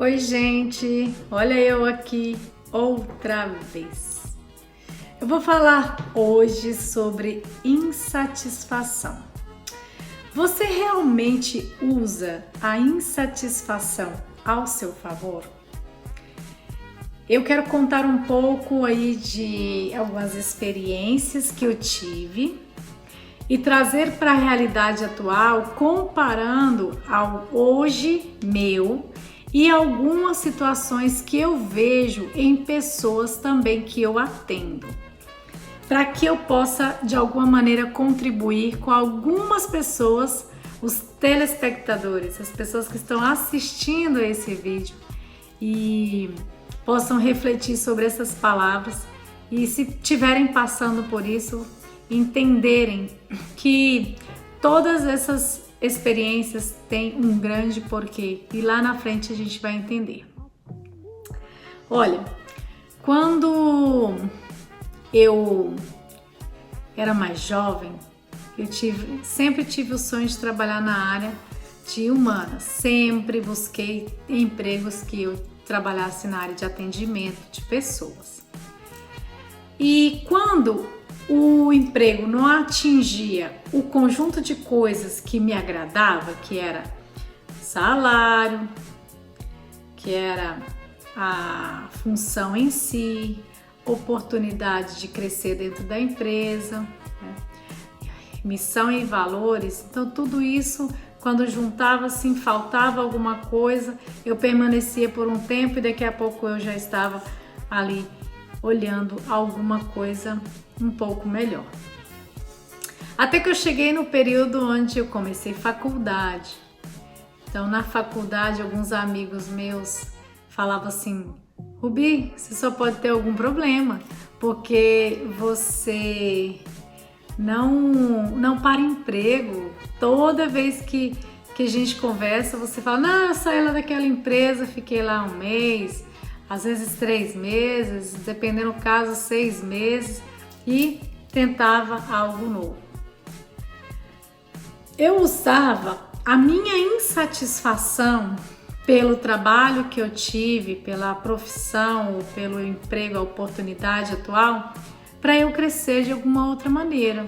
Oi, gente! Olha eu aqui outra vez. Eu vou falar hoje sobre insatisfação. Você realmente usa a insatisfação ao seu favor? Eu quero contar um pouco aí de algumas experiências que eu tive e trazer para a realidade atual, comparando ao hoje meu e algumas situações que eu vejo em pessoas também que eu atendo, para que eu possa de alguma maneira contribuir com algumas pessoas, os telespectadores, as pessoas que estão assistindo a esse vídeo e possam refletir sobre essas palavras e, se estiverem passando por isso, entenderem que todas essas experiências têm um grande porquê e lá na frente a gente vai entender. Olha, quando eu era mais jovem, eu sempre tive o sonho de trabalhar na área de humanas, sempre busquei empregos que eu trabalhasse na área de atendimento de pessoas. E quando o emprego não atingia o conjunto de coisas que me agradava, que era salário, que era a função em si, oportunidade de crescer dentro da empresa, né? Missão e valores, então tudo isso, quando juntava assim, faltava alguma coisa, eu permanecia por um tempo e daqui a pouco eu já estava ali olhando alguma coisa um pouco melhor. Até que eu cheguei no período onde eu comecei faculdade. Então, na faculdade, alguns amigos meus falavam assim: Rubi, você só pode ter algum problema, porque você não para emprego. Toda vez que a gente conversa, você fala: não, eu saí lá daquela empresa, fiquei lá um mês, às vezes 3 meses, dependendo do caso, 6 meses, e tentava algo novo. Eu usava a minha insatisfação pelo trabalho que eu tive, pela profissão, ou pelo emprego, a oportunidade atual, para eu crescer de alguma outra maneira.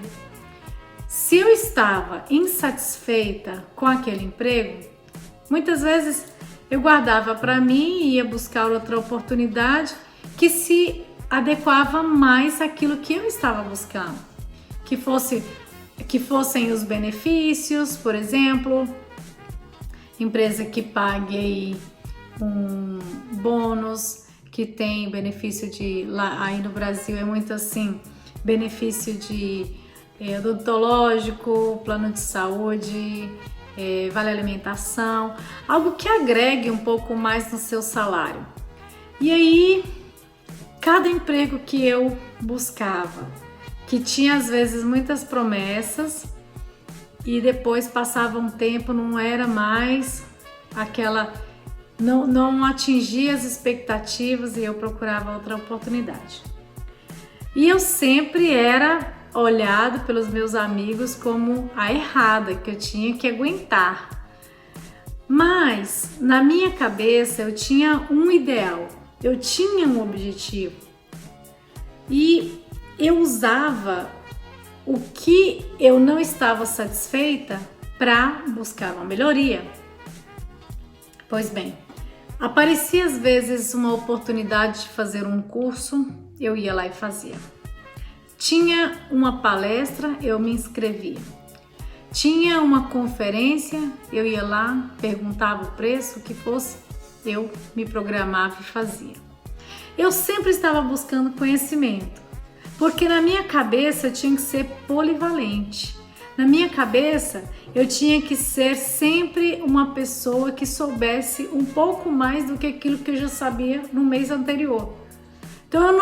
Se eu estava insatisfeita com aquele emprego, muitas vezes eu guardava para mim e ia buscar outra oportunidade que se adequava mais àquilo que eu estava buscando, que fossem os benefícios, por exemplo, empresa que pague aí um bônus, que tem benefício de, lá aí no Brasil é muito assim, benefício de odontológico, plano de saúde, vale alimentação, algo que agregue um pouco mais no seu salário. E aí, cada emprego que eu buscava, que tinha às vezes muitas promessas e depois passava um tempo, não era mais aquela, não atingia as expectativas e eu procurava outra oportunidade. E eu sempre era olhado pelos meus amigos como a errada, que eu tinha que aguentar. Mas na minha cabeça eu tinha um ideal, eu tinha um objetivo e eu usava o que eu não estava satisfeita para buscar uma melhoria. Pois bem, aparecia às vezes uma oportunidade de fazer um curso, eu ia lá e fazia. Tinha uma palestra, eu me inscrevia. Tinha uma conferência, eu ia lá, perguntava o preço, o que fosse, eu me programava e fazia. Eu sempre estava buscando conhecimento, porque na minha cabeça eu tinha que ser polivalente. Na minha cabeça eu tinha que ser sempre uma pessoa que soubesse um pouco mais do que aquilo que eu já sabia no mês anterior. Então eu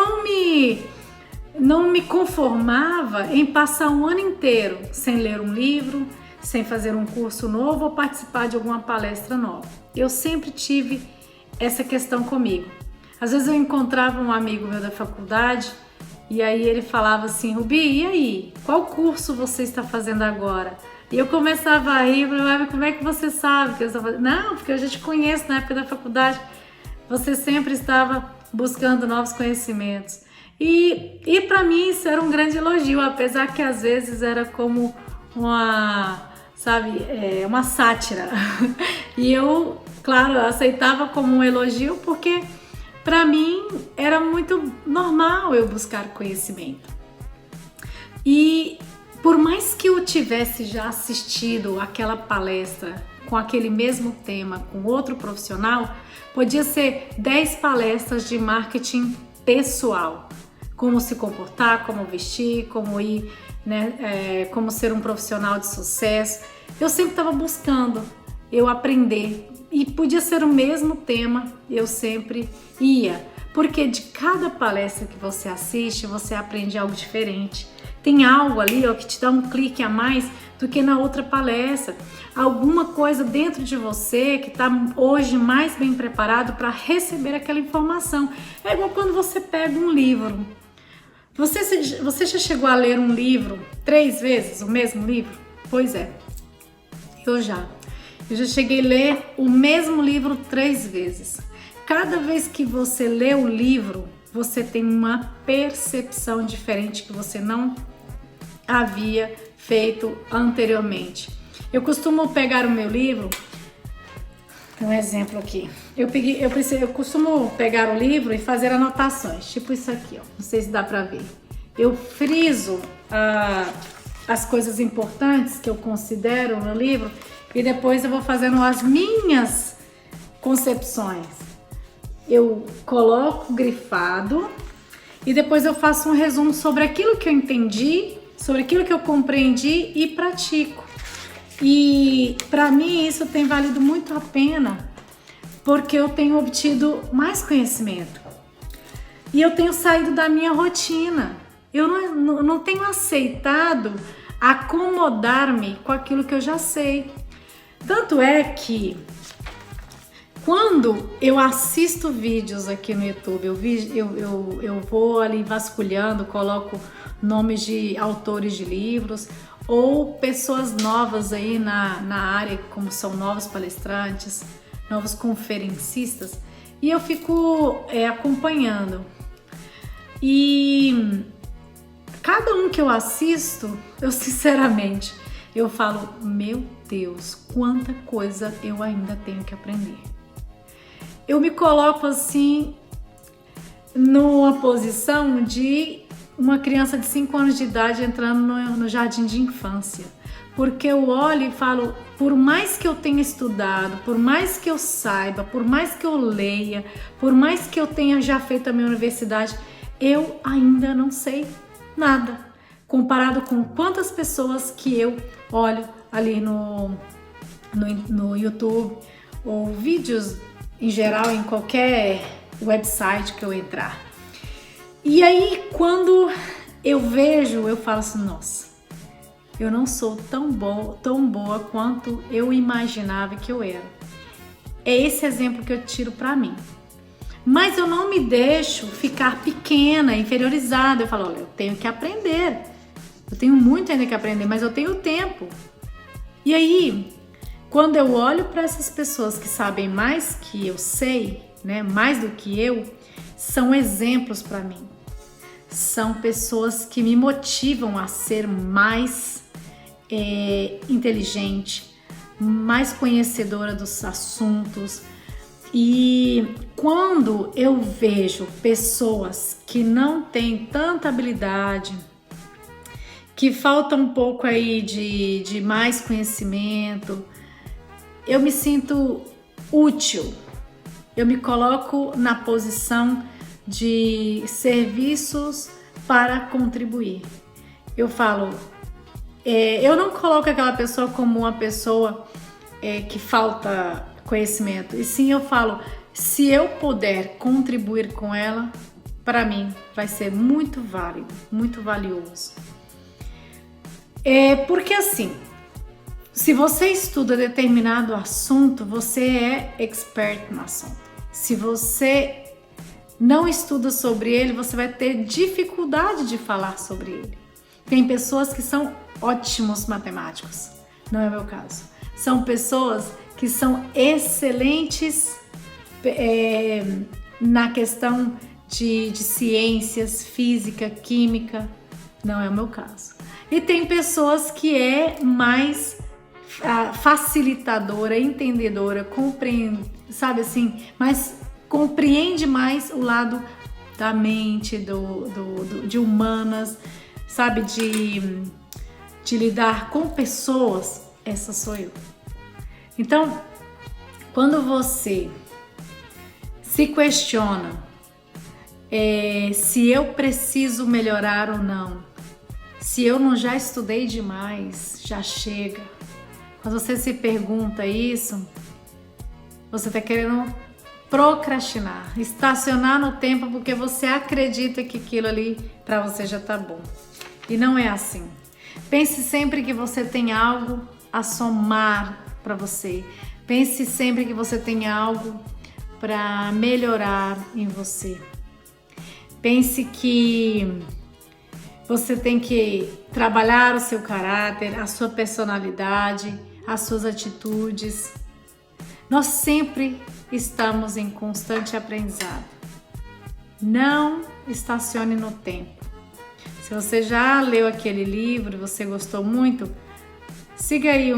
não me conformava em passar um ano inteiro sem ler um livro, sem fazer um curso novo ou participar de alguma palestra nova. Eu sempre tive essa questão comigo. Às vezes eu encontrava um amigo meu da faculdade e aí ele falava assim: Rubi, e aí? Qual curso você está fazendo agora? E eu começava a rir, falava: como é que você sabe que eu estou fazendo? Não, porque eu já te conheço na época da faculdade. você sempre estava buscando novos conhecimentos. E para mim isso era um grande elogio, apesar que às vezes era como uma, sabe, uma sátira. E eu, claro, aceitava como um elogio porque para mim era muito normal eu buscar conhecimento. E por mais que eu tivesse já assistido aquela palestra com aquele mesmo tema com outro profissional, podia ser 10 palestras de marketing pessoal. Como se comportar, como vestir, como ir, né, como ser um profissional de sucesso. Eu sempre estava buscando eu aprender e podia ser o mesmo tema, eu sempre ia, porque de cada palestra que você assiste, você aprende algo diferente. Tem algo ali, ó, que te dá um clique a mais do que na outra palestra. Alguma coisa dentro de você que está hoje mais bem preparado para receber aquela informação. É igual quando você pega um livro. Você já chegou a ler um livro 3 vezes, o mesmo livro? Pois é, eu já cheguei a ler o mesmo livro 3 vezes. Cada vez que você lê o livro, você tem uma percepção diferente que você não havia feito anteriormente. Eu costumo pegar o meu livro, um exemplo aqui. Eu costumo pegar o livro e fazer anotações, tipo isso aqui, ó. Não sei se dá pra ver. Eu friso as coisas importantes que eu considero no livro e depois eu vou fazendo as minhas concepções. Eu coloco grifado e depois eu faço um resumo sobre aquilo que eu entendi, sobre aquilo que eu compreendi e pratico. E para mim isso tem valido muito a pena, porque eu tenho obtido mais conhecimento e eu tenho saído da minha rotina. Eu não tenho aceitado acomodar-me com aquilo que eu já sei. Tanto é que quando eu assisto vídeos aqui no YouTube, eu vou ali vasculhando, coloco nomes de autores de livros ou pessoas novas aí na área, como são novos palestrantes, novos conferencistas, e eu fico acompanhando. E cada um que eu assisto, eu sinceramente, eu falo, meu Deus, quanta coisa eu ainda tenho que aprender. Eu me coloco assim numa posição de uma criança de 5 anos de idade entrando no jardim de infância, porque eu olho e falo, por mais que eu tenha estudado, por mais que eu saiba, por mais que eu leia, por mais que eu tenha já feito a minha universidade, eu ainda não sei nada, comparado com quantas pessoas que eu olho ali no YouTube ou vídeos em geral em qualquer website que eu entrar. E aí quando eu vejo, eu falo assim, nossa, eu não sou tão boa quanto eu imaginava que eu era. É esse exemplo que eu tiro para mim. Mas eu não me deixo ficar pequena, inferiorizada. Eu falo, olha, eu tenho que aprender. Eu tenho muito ainda que aprender, mas eu tenho tempo. E aí, quando eu olho para essas pessoas que sabem mais que eu sei, né, mais do que eu, são exemplos para mim. São pessoas que me motivam a ser mais inteligente, mais conhecedora dos assuntos. E quando eu vejo pessoas que não têm tanta habilidade, que falta um pouco aí de mais conhecimento, eu me sinto útil. Eu me coloco na posição de serviços para contribuir. Eu falo, eu não coloco aquela pessoa como uma pessoa que falta conhecimento, e sim eu falo, se eu puder contribuir com ela, para mim vai ser muito válido, muito valioso. Porque assim, se você estuda determinado assunto, você é expert no assunto. Se você não estuda sobre ele, você vai ter dificuldade de falar sobre ele. Tem pessoas que são ótimos matemáticos, não é o meu caso. São pessoas que são excelentes na questão de ciências, física, química. Não é o meu caso. E tem pessoas que é mais facilitadora, entendedora, compreende, sabe assim, mas compreende mais o lado da mente, de humanas, sabe, de lidar com pessoas. Essa sou eu. Então, quando você se questiona se eu preciso melhorar ou não, se eu não já estudei demais, já chega. Quando você se pergunta isso, você está querendo procrastinar, estacionar no tempo porque você acredita que aquilo ali para você já tá bom. E não é assim. Pense sempre que você tem algo a somar para você. Pense sempre que você tem algo para melhorar em você. Pense que você tem que trabalhar o seu caráter, a sua personalidade, as suas atitudes. Nós sempre estamos em constante aprendizado. Não estacione no tempo. Se você já leu aquele livro, você gostou muito, siga aí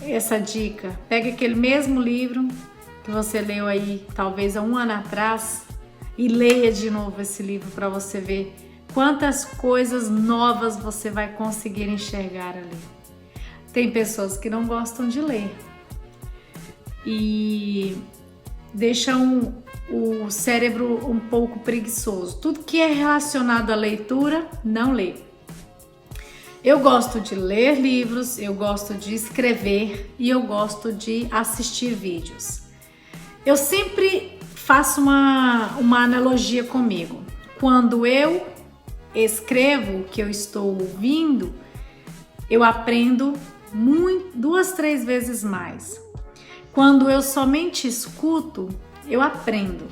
essa dica. Pegue aquele mesmo livro que você leu aí talvez há um ano atrás e leia de novo esse livro para você ver quantas coisas novas você vai conseguir enxergar ali. Tem pessoas que não gostam de ler e deixam o cérebro um pouco preguiçoso. Tudo que é relacionado à leitura, não lê. Eu gosto de ler livros, eu gosto de escrever e eu gosto de assistir vídeos. Eu sempre faço uma analogia comigo. Quando eu escrevo o que eu estou ouvindo, eu aprendo 2, 3 vezes mais. Quando eu somente escuto, eu aprendo.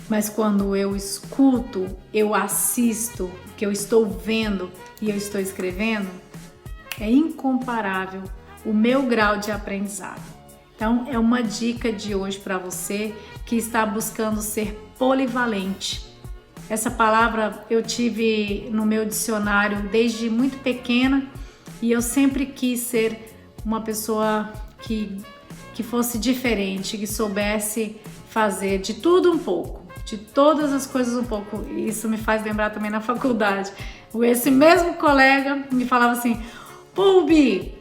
Mas quando eu escuto, eu assisto, o que eu estou vendo e eu estou escrevendo, é incomparável o meu grau de aprendizado. Então, é uma dica de hoje para você que está buscando ser polivalente. Essa palavra eu tive no meu dicionário desde muito pequena e eu sempre quis ser uma pessoa que fosse diferente, que soubesse fazer de tudo um pouco, de todas as coisas um pouco. Isso me faz lembrar também na faculdade. Esse mesmo colega me falava assim: pô, Bi,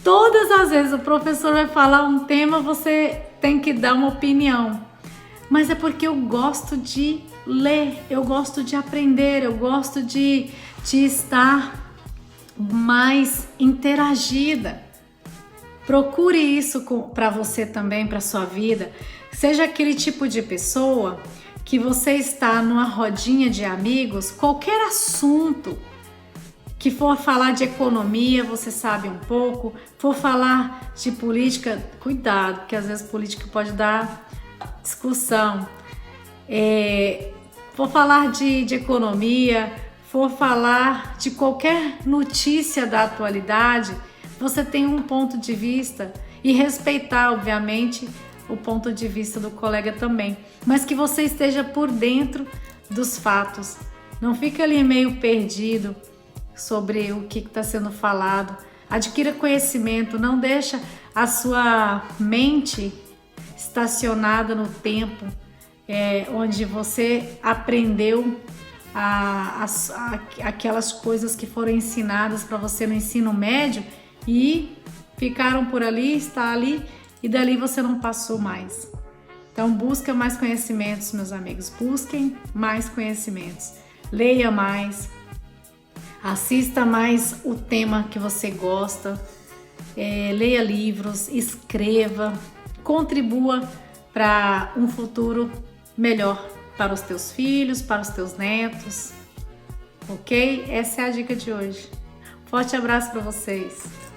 todas as vezes o professor vai falar um tema, você tem que dar uma opinião. Mas é porque eu gosto de ler, eu gosto de aprender, eu gosto de estar mais interagida. Procure isso para você também, para sua vida. Seja aquele tipo de pessoa que você está numa rodinha de amigos, qualquer assunto que for falar de economia, você sabe um pouco, for falar de política, cuidado, porque às vezes política pode dar discussão. For falar de economia, for falar de qualquer notícia da atualidade, você tem um ponto de vista e respeitar, obviamente, o ponto de vista do colega também, mas que você esteja por dentro dos fatos. Não fica ali meio perdido sobre o que está sendo falado. Adquira conhecimento, não deixa a sua mente estacionada no tempo, onde você aprendeu aquelas coisas que foram ensinadas para você no ensino médio e ficaram por ali, está ali e dali você não passou mais. Então busca mais conhecimentos, meus amigos, busquem mais conhecimentos, leia mais, assista mais o tema que você gosta, leia livros, escreva, contribua para um futuro melhor para os teus filhos, para os teus netos, ok? Essa é a dica de hoje. Forte abraço para vocês!